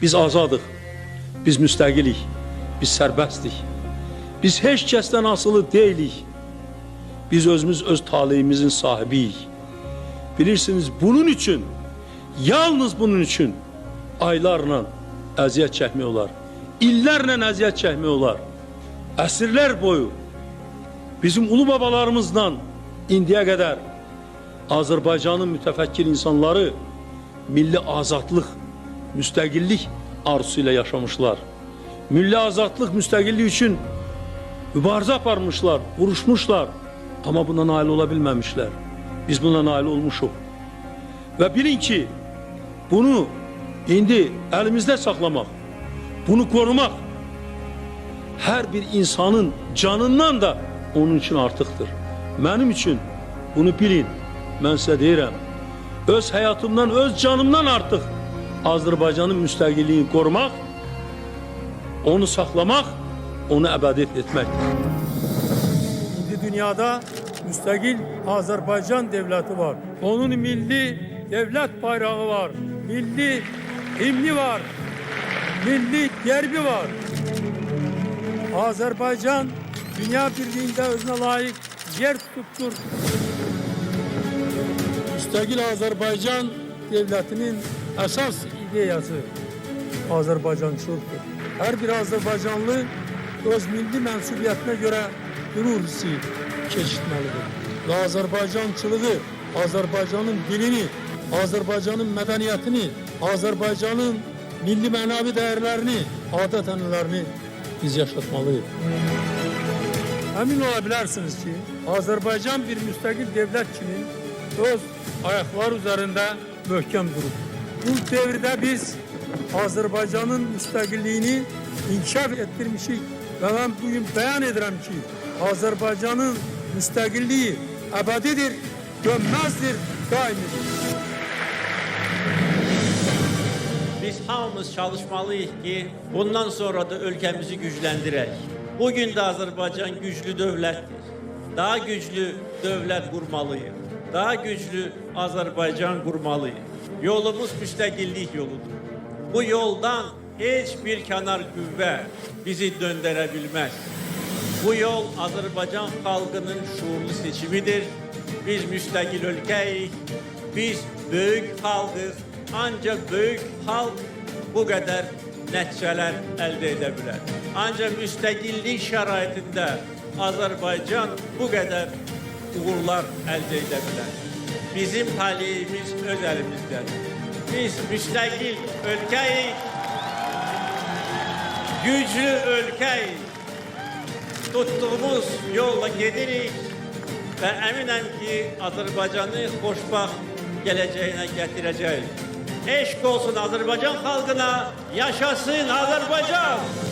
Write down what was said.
Biz azadıq, biz müstəqilik, biz sərbəstdik. Biz heç kəsdən asılı deyilik. Biz özümüz öz taleyimizin sahibiyik. Bilirsiniz, bunun üçün, yalnız bunun üçün aylarla əziyyət çəkmək olar. İllərlə əziyyət çəkmək olar. Əsrlər boyu bizim ulu babalarımızdan indiyə qədər Azərbaycanın mütəfəkkir insanları milli azadlıq, müstəqillik arzusu ilə yaşamışlar. Milli azadlıq, müstəqillik üçün mübarizə aparmışlar, vuruşmuşlar. Amma buna nail ola bilməmişlər. Biz buna nail olmuşuq. Və bilin ki, bunu indi əlimizdə saxlamaq, bunu korumaq hər bir insanın canından da onun üçün artıqdır. Mənim üçün bunu bilin, mən sizə deyirəm, öz həyatımdan, öz canımdan artıq Azərbaycanın müstəqilliyini qorumaq, onu saxlamaq, onu əbədiyyət etməkdir. İndi dünyada müstəqil Azərbaycan devləti var. Onun milli devlət bayrağı var, milli himni var, milli gerbi var. Azərbaycan dünya birliğinde özüne layık yer tutubdur. Müstəqil Azərbaycan devletinin əsas ideyası Azərbaycançılıqdır. Hər bir Azərbaycanlı öz milli mənsubiyyətinə görə qürur hissi keçirtməlidir. Və Azərbaycançılığı, Azərbaycanın dilini, Azərbaycanın mədəniyyətini, Azərbaycanın milli mənəvi dəyərlərini, adət-ənənələrini biz yaşatmalıyıq. Əmin ola bilərsiniz ki, Azərbaycan bir müstəqil devlet kimi öz ayakları üzerinde möhkəm durub. Bu devirde biz Azərbaycanın müstəqilliyini inkişaf ettirmişik və mən bugün bəyan edirəm ki, Azərbaycanın müstəqilliyi əbədidir, dönməzdir, daimidir. Biz hamımız çalışmalıyız ki, bundan sonra da ülkemizi güçlendirək. Bugün de Azərbaycan güçlü devlettir. Daha güçlü devlet kurmalıyız. Daha güçlü Azərbaycan kurmalıyız. Yolumuz müstəqillik yoludur. Bu yoldan hiçbir kenar qüvvə bizi döndürebilmez. Bu yol Azərbaycan xalqının şuurlu seçimidir. Biz müstəqil ülkəyik, biz böyük xalqıq. Ancak büyük halk bu kadar nəticələr əldə edə bilər. Ancaq müstəqillik şəraitində Azərbaycan bu kadar uğurlar əldə edə bilər. Bizim taleyimiz öz əlimizdədir. Biz müstəqil ülkəyik, güclü ülkəyik. Tuttuğumuz yolla gedirik və əminəm ki, Azərbaycanı xoşbaxt gələcəyinə gətirəcəyik. Eşq olsun Azərbaycan xalqına, yaşasın Azərbaycan!